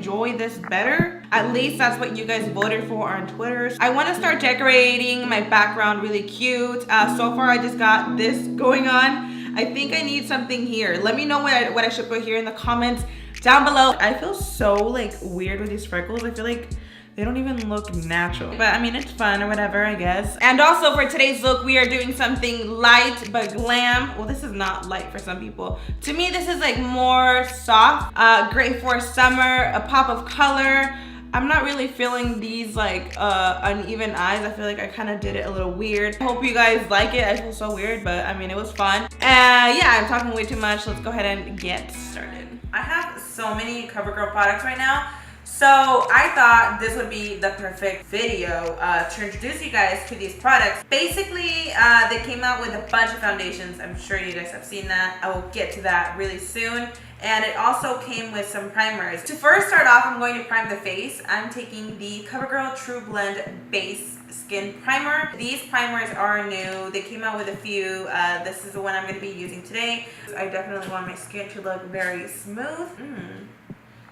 enjoy this better. At least that's what you guys voted for on Twitter. I want to start decorating my background really cute. So far I just got this going on. I think I need something here. Let me know what I should put here in the comments down below. I feel so like weird with these freckles. I feel like they don't even look natural, but I mean, it's fun or whatever, I guess. And also for today's look, we are doing something light but glam. Well, this is not light for some people. To me, this is like more soft, great for summer, a pop of color. I'm not really feeling these like uneven eyes. I feel like I kind of did it a little weird. I hope you guys like it. I feel so weird, but I mean, it was fun. Yeah, I'm talking way too much. Let's go ahead and get started. I have so many CoverGirl products right now. So I thought this would be the perfect video to introduce you guys to these products. Basically, they came out with a bunch of foundations. I'm sure you guys have seen that. I will get to that really soon. And it also came with some primers. To first start off, I'm going to prime the face. I'm taking the CoverGirl True Blend Base Skin Primer. These primers are new. They came out with a few. This is the one I'm going to be using today. I definitely want my skin to look very smooth.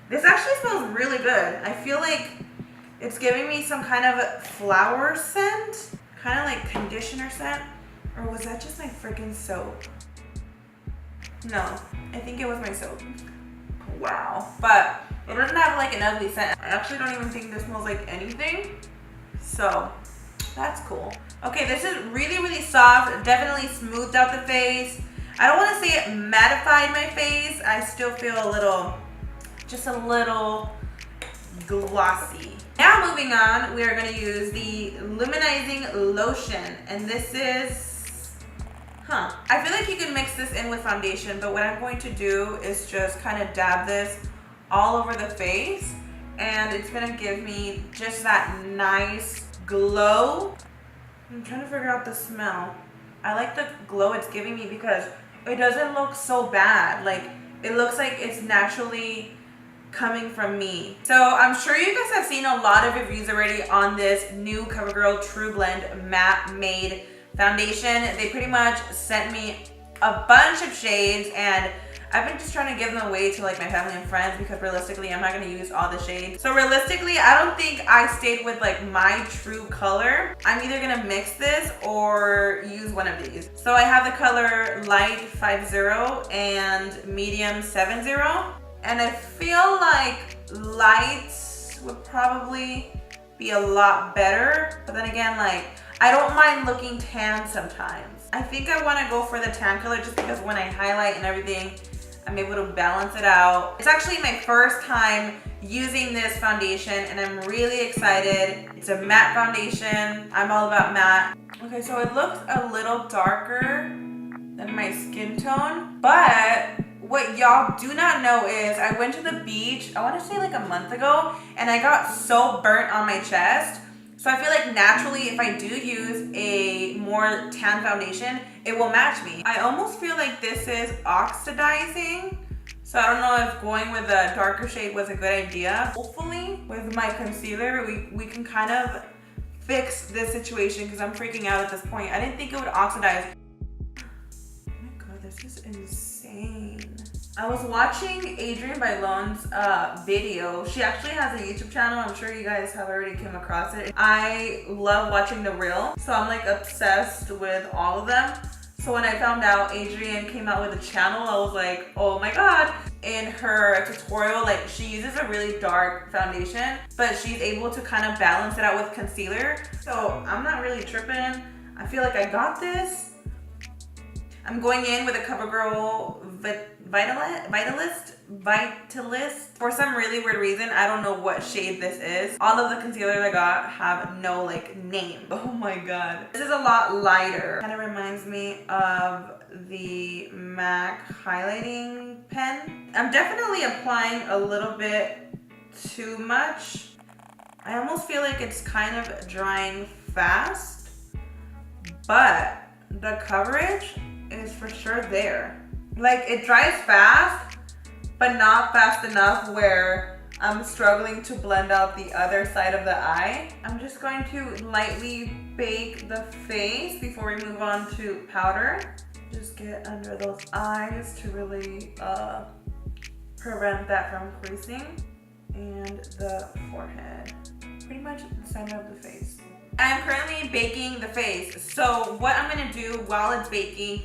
This actually smells really good. I feel like it's giving me some kind of flower scent, kind of like conditioner scent. Or was that just my freaking soap? No, I think it was my soap. Wow. But it doesn't have like an ugly scent. I actually don't even think this smells like anything. So that's cool. Okay, this is really, really soft. Definitely smoothed out the face. I don't want to say it mattified my face. I still feel a little, just a little glossy. Now moving on, we are going to use the Luminizing Lotion. And this is, I feel like you can mix this in with foundation, but what I'm going to do is just kind of dab this all over the face. And it's going to give me just that nice glow. I'm trying to figure out the smell. I like the glow it's giving me because it doesn't look so bad. Like, it looks like it's naturally coming from me. So I'm sure you guys have seen a lot of reviews already on this new CoverGirl True Blend Matte Made Foundation. They pretty much sent me a bunch of shades and I've been just trying to give them away to like my family and friends because realistically I'm not going to use all the shades. So realistically I don't think I stayed with like my true color. I'm either going to mix this or use one of these. So I have the color Light 50 and Medium 70. And I feel like lights would probably be a lot better. But then again, like, I don't mind looking tan sometimes. I think I want to go for the tan color just because when I highlight and everything, I'm able to balance it out. It's actually my first time using this foundation and I'm really excited. It's a matte foundation. I'm all about matte. Okay, so it looks a little darker than my skin tone, but what y'all do not know is I went to the beach, I want to say like a month ago, and I got so burnt on my chest. So I feel like naturally if I do use a more tan foundation, it will match me. I almost feel like this is oxidizing. So I don't know if going with a darker shade was a good idea. Hopefully with my concealer, we can kind of fix this situation because I'm freaking out at this point. I didn't think it would oxidize. Oh my God, this is insane. I was watching Adrienne Bailon's video. She actually has a YouTube channel. I'm sure you guys have already come across it. I love watching the reel, so I'm like obsessed with all of them. So when I found out Adrienne came out with a channel, I was like, oh my God. In her tutorial, like she uses a really dark foundation, but she's able to kind of balance it out with concealer. So I'm not really tripping. I feel like I got this. I'm going in with a CoverGirl Vitalist. For some really weird reason, I don't know what shade this is. All of the concealers I got have no like name. Oh my God. This is a lot lighter. Kind of reminds me of the MAC highlighting pen. I'm definitely applying a little bit too much. I almost feel like it's kind of drying fast, but the coverage is for sure there. Like it dries fast, but not fast enough where I'm struggling to blend out the other side of the eye. I'm just going to lightly bake the face before we move on to powder. Just get under those eyes to really prevent that from creasing. And the forehead, pretty much the center of the face. I'm currently baking the face. So what I'm gonna do while it's baking,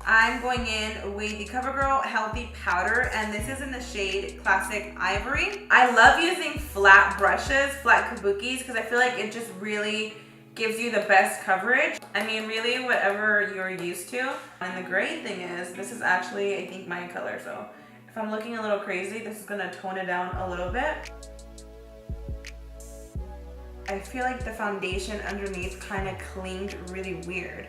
I'm going in with the Covergirl Healthy Powder, and this is in the shade Classic Ivory. I love using flat brushes, flat kabukis, because I feel like it just really gives you the best coverage. I mean, really whatever you're used to. And the great thing is, this is actually, I think, my color. So if I'm looking a little crazy, this is gonna tone it down a little bit. I feel like the foundation underneath kind of clinged really weird.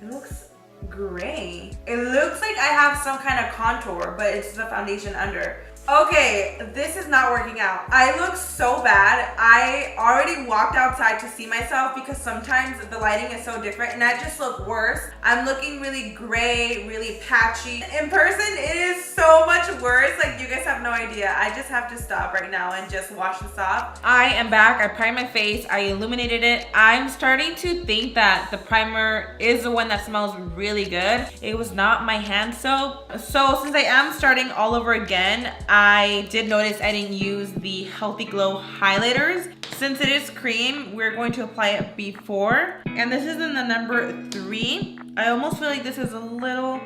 It looks gray. It looks like I have some kind of contour, but it's the foundation under. Okay, this is not working out. I look so bad. I already walked outside to see myself because sometimes the lighting is so different and I just look worse. I'm looking really gray, really patchy. In person, it is so much worse. Like, you guys have no idea. I just have to stop right now and just wash this off. I am back. I primed my face. I illuminated it. I'm starting to think that the primer is the one that smells really good. It was not my hand soap. So since I am starting all over again, I did notice I didn't use the Healthy Glow highlighters. Since it is cream, we're going to apply it before. And this is in the number 3. I almost feel like this is a little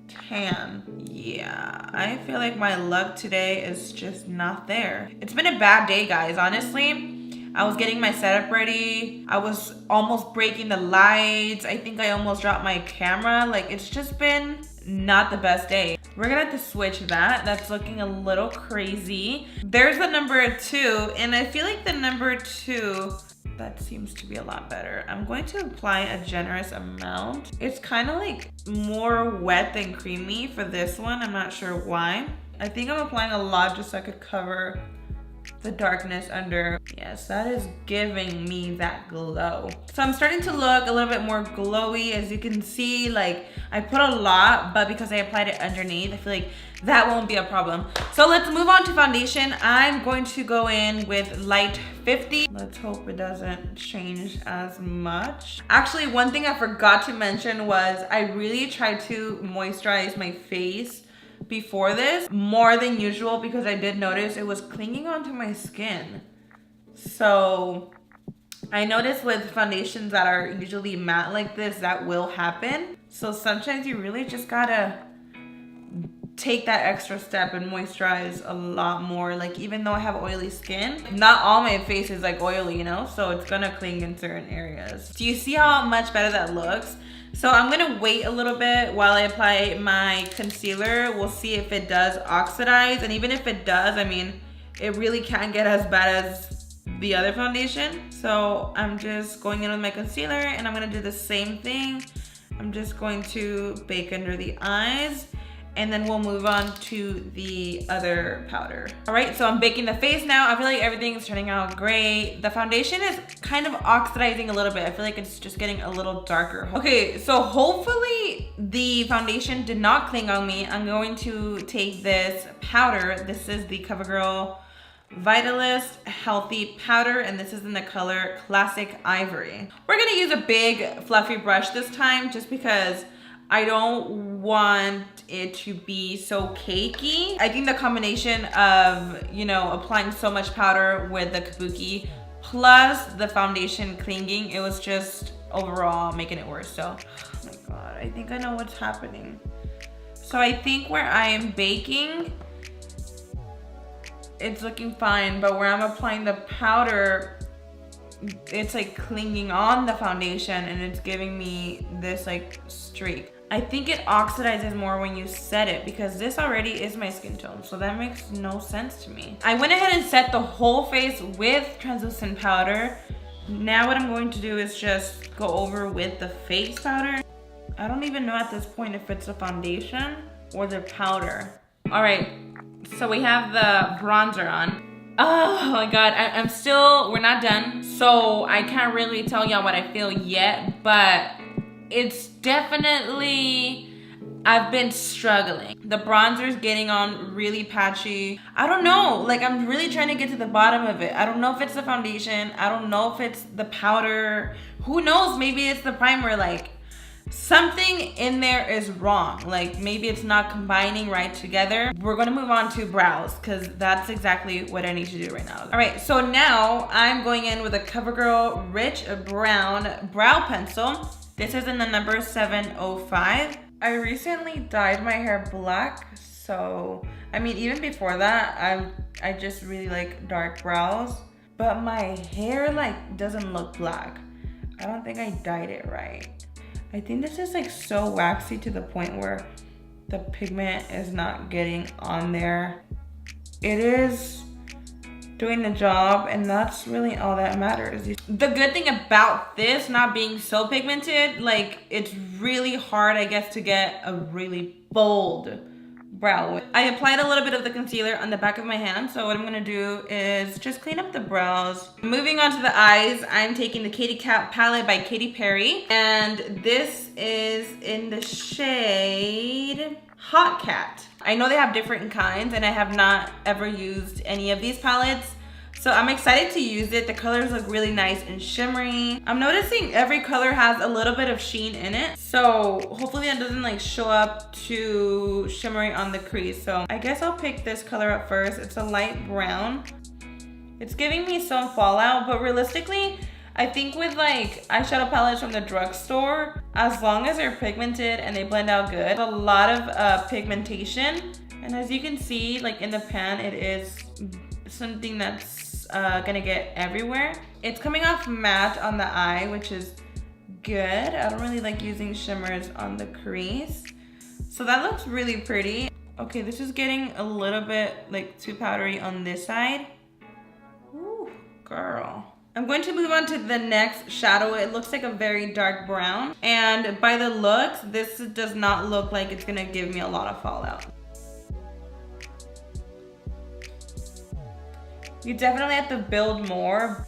tan. Yeah, I feel like my luck today is just not there. It's been a bad day, guys, honestly. I was getting my setup ready. I was almost breaking the lights. I think I almost dropped my camera. Like, it's just been not the best day. We're gonna have to switch that. That's looking a little crazy. There's the number 2, and I feel like the number 2, that seems to be a lot better. I'm going to apply a generous amount. It's kind of like more wet than creamy for this one. I'm not sure why. I think I'm applying a lot just so I could cover the darkness under. Yes, that is giving me that glow. So I'm starting to look a little bit more glowy. As you can see, like, I put a lot, but because I applied it underneath, I feel like that won't be a problem. So let's move on to foundation. I'm going to go in with light 50. Let's hope it doesn't change as much. Actually, one thing I forgot to mention was I really tried to moisturize my face before this more than usual because I did notice it was clinging onto my skin. So I noticed with foundations that are usually matte like this, that will happen. So sometimes you really just gotta take that extra step and moisturize a lot more. Like, even though I have oily skin, not all my face is like oily, you know, so it's gonna cling in certain areas. Do you see how much better that looks? So I'm gonna wait a little bit while I apply my concealer. We'll see if it does oxidize, and even if it does, I mean, it really can't get as bad as the other foundation. So I'm just going in with my concealer, and I'm gonna do the same thing. I'm just going to bake under the eyes, and then we'll move on to the other powder. All right, so I'm baking the face now. I feel like everything is turning out great. The foundation is kind of oxidizing a little bit. I feel like it's just getting a little darker. Okay, so hopefully the foundation did not cling on me. I'm going to take this powder. This is the CoverGirl Vitalist Healthy Powder, and this is in the color Classic Ivory. We're gonna use a big fluffy brush this time just because I don't want it to be so cakey. I think the combination of, you know, applying so much powder with the kabuki plus the foundation clinging, it was just overall making it worse. So, oh my God, I think I know what's happening. So I think where I am baking, it's looking fine, but where I'm applying the powder, it's like clinging on the foundation and it's giving me this like streak. I think it oxidizes more when you set it because this already is my skin tone, so that makes no sense to me. I went ahead and set the whole face with translucent powder. Now what I'm going to do is just go over with the face powder. I don't even know at this point if it's the foundation or the powder. All right, so we have the bronzer on. Oh my God, I'm still, we're not done. So I can't really tell y'all what I feel yet, but it's definitely, I've been struggling. The bronzer's getting on really patchy. I don't know, like I'm really trying to get to the bottom of it. I don't know if it's the foundation. I don't know if it's the powder. Who knows, maybe it's the primer. Like, Something in there is wrong. Like maybe it's not combining right together. We're gonna move on to brows because that's exactly what I need to do right now. All right, so now I'm going in with a CoverGirl Rich Brown Brow Pencil. This is in the number 705. I recently dyed my hair black, so I mean even before that, I just really like dark brows, but my hair like doesn't look black. I don't think I dyed it right. I think this is like so waxy to the point where the pigment is not getting on there. It is doing the job, and that's really all that matters. The good thing about this not being so pigmented, like it's really hard, I guess, to get a really bold brow. I applied a little bit of the concealer on the back of my hand, so what I'm gonna do is just clean up the brows. Moving on to the eyes, I'm taking the Katy Kat palette by Katy Perry, and this is in the shade Hot Cat. I know they have different kinds, and I have not ever used any of these palettes, so I'm excited to use it. The colors look really nice and shimmery. I'm noticing every color has a little bit of sheen in it, so hopefully that doesn't like show up too shimmery on the crease. So I guess I'll pick this color up first. It's a light brown. It's giving me some fallout, but realistically, I think with like eyeshadow palettes from the drugstore, as long as they're pigmented and they blend out good, a lot of pigmentation. And as you can see, like in the pan, it is something that's gonna get everywhere. It's coming off matte on the eye, which is good. I don't really like using shimmers on the crease. So that looks really pretty. Okay, this is getting a little bit like too powdery on this side. Ooh, girl. I'm going to move on to the next shadow. It looks like a very dark brown. And by the looks, this does not look like it's gonna give me a lot of fallout. You definitely have to build more.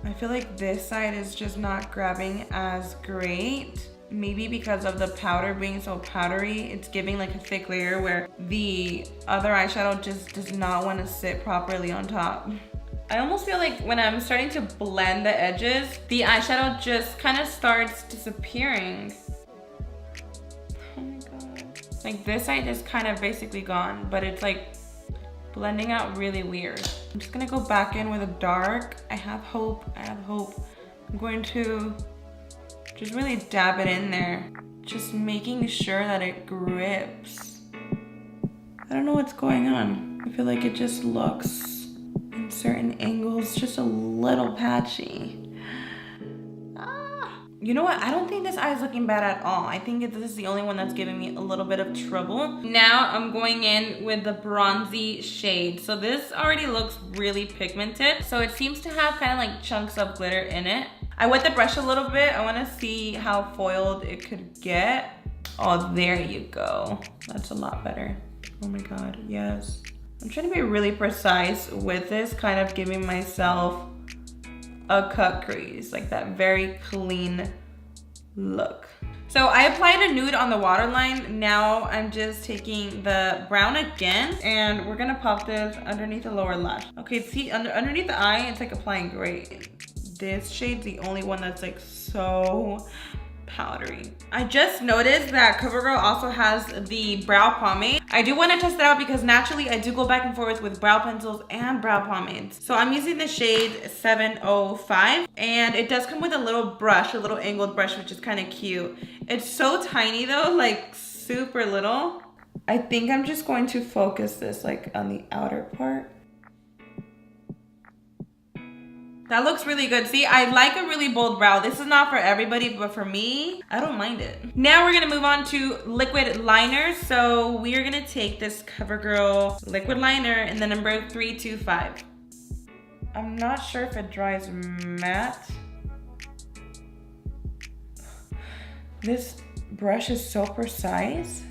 I feel like this side is just not grabbing as great. Maybe because of the powder being so powdery, it's giving like a thick layer where the other eyeshadow just does not want to sit properly on top. I almost feel like when I'm starting to blend the edges, the eyeshadow just kind of starts disappearing. Oh my God. Like this side is kind of basically gone, but it's like blending out really weird. I'm just gonna go back in with a dark. I have hope, I have hope. I'm going to just really dab it in there. Just making sure that it grips. I don't know what's going on. I feel like it just looks in certain angles just a little patchy. You know what? I don't think this eye is looking bad at all. I think this is the only one that's giving me a little bit of trouble. Now I'm going in with the bronzy shade. So this already looks really pigmented. So it seems to have kind of like chunks of glitter in it. I wet the brush a little bit. I want to see how foiled it could get. Oh, there you go. That's a lot better. Oh my God, yes. I'm trying to be really precise with this, kind of giving myself a cut crease, like that very clean look. So I applied a nude on the waterline. Now I'm just taking the brown again, and we're gonna pop this underneath the lower lash. Okay, see, underneath the eye, it's like applying great. This shade's the only one that's like so powdery. I just noticed that CoverGirl also has the brow pomade. I do want to test it out because naturally I do go back and forth with brow pencils and brow pomades. So I'm using the shade 705, and it does come with a little brush, a little angled brush, which is kind of cute. It's so tiny though, like super little. I think I'm just going to focus this like on the outer part. That looks really good. See, I like a really bold brow. This is not for everybody, but for me, I don't mind it. Now we're gonna move on to liquid liner. So we are gonna take this CoverGirl liquid liner in the number 325. I'm not sure if it dries matte. This brush is so precise.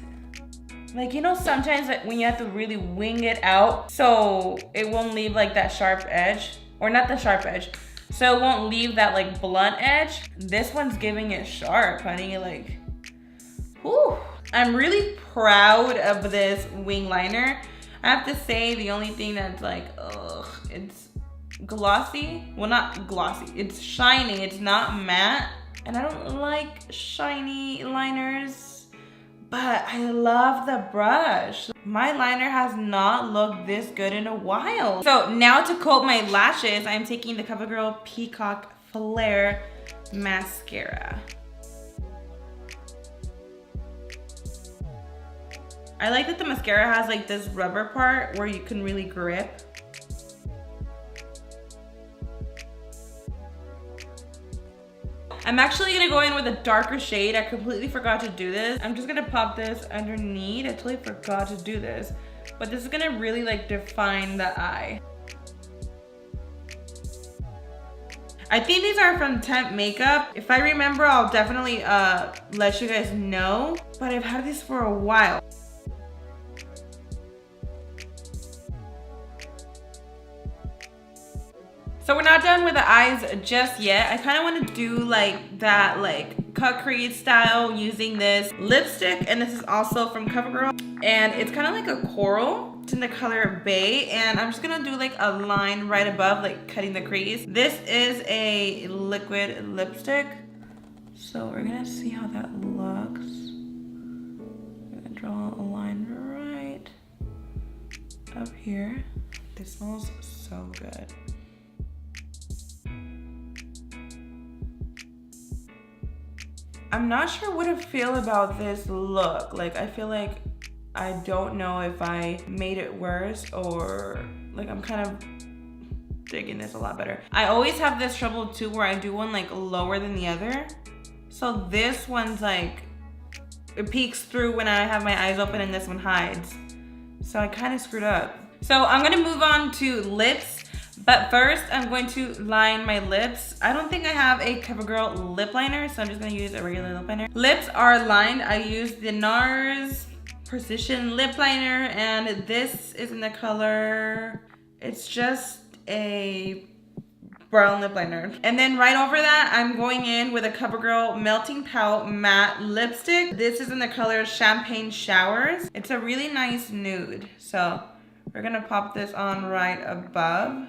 Like, you know, sometimes when you have to really wing it out so it won't leave like that sharp edge. Or not the sharp edge, so it won't leave that like blunt edge. This one's giving it sharp, honey, like, whew. I'm really proud of this wing liner. I have to say the only thing that's like, ugh, it's glossy. Well, not glossy. It's shiny. It's not matte. And I don't like shiny liners, but I love the brush. My liner has not looked this good in a while. So now to coat my lashes, I'm taking the Covergirl Peacock Flare Mascara. I like that the mascara has like this rubber part where you can really grip. I'm actually gonna go in with a darker shade. I completely forgot to do this. I'm just gonna pop this underneath. I totally forgot to do this. But this is gonna really like define the eye. I think these are from Temp Makeup. If I remember, I'll definitely let you guys know. But I've had these for a while. So we're not done with the eyes just yet. I kind of want to do like that like cut crease style using this lipstick, and this is also from CoverGirl, and it's kind of like a coral. It's in the color Bay, and I'm just gonna do like a line right above, like cutting the crease. This is a liquid lipstick, so we're gonna see how that looks. I'm gonna draw a line right up here. This smells so good. I'm not sure what to feel about this look. Like, I feel like I don't know if I made it worse, or like I'm kind of digging this a lot better. I always have this trouble too where I do one like lower than the other. So this one's like, it peeks through when I have my eyes open and this one hides. So I kind of screwed up. So I'm gonna move on to lips. But first, I'm going to line my lips. I don't think I have a CoverGirl lip liner, so I'm just gonna use a regular lip liner. Lips are lined. I use the NARS Precision Lip Liner, and this is in the color, it's just a brown lip liner. And then right over that, I'm going in with a CoverGirl Melting Pout Matte Lipstick. This is in the color Champagne Showers. It's a really nice nude. So we're gonna pop this on right above.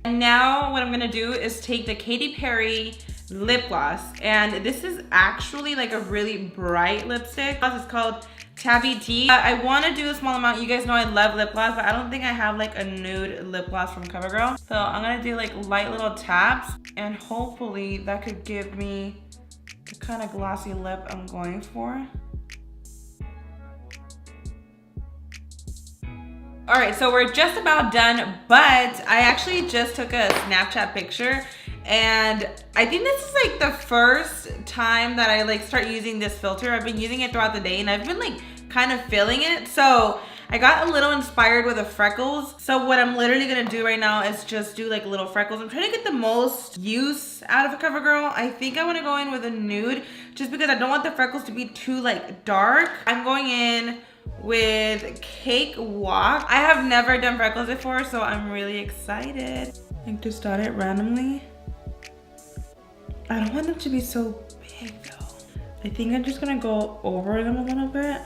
And now what I'm gonna do is take the Katy Perry lip gloss, and this is actually like a really bright lipstick. It's called Tabby Tea. I want to do a small amount. You guys know I love lip gloss, but I don't think I have like a nude lip gloss from CoverGirl. So I'm gonna do like light little taps, and hopefully that could give me the kind of glossy lip I'm going for. All right, so we're just about done, but I actually just took a Snapchat picture, and I think this is like the first time that I like start using this filter. I've been using it throughout the day, and I've been like kind of feeling it. So I got a little inspired with the freckles. So what I'm literally gonna do right now is just do like little freckles. I'm trying to get the most use out of a CoverGirl. I think I wanna go in with a nude just because I don't want the freckles to be too like dark. I'm going in with Cake Walk. I have never done freckles before, so I'm really excited. Like, just dot it randomly. I don't want them to be so big though. I think I'm just gonna go over them a little bit.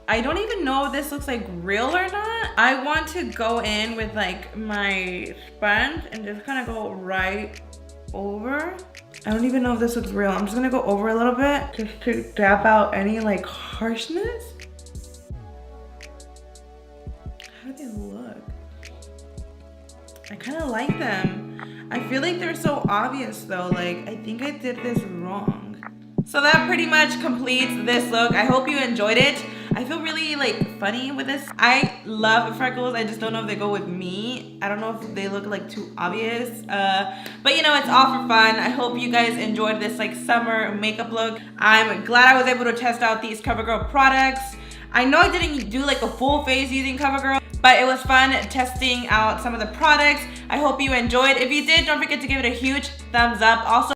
I don't even know if this looks like real or not. I want to go in with like my sponge and just kind of go right over. I don't even know if this looks real. I'm just gonna go over a little bit just to dab out any like harshness. How do they look? I kind of like them. I feel like they're so obvious though. Like, I think I did this wrong. So that pretty much completes this look. I hope you enjoyed it. I feel really like funny with this. I love freckles. I just don't know if they go with me. I don't know if they look like too obvious. But you know, it's all for fun. I hope you guys enjoyed this like summer makeup look. I'm glad I was able to test out these CoverGirl products. I know I didn't do like a full face using CoverGirl, but it was fun testing out some of the products. I hope you enjoyed. If you did, don't forget to give it a huge thumbs up. Also,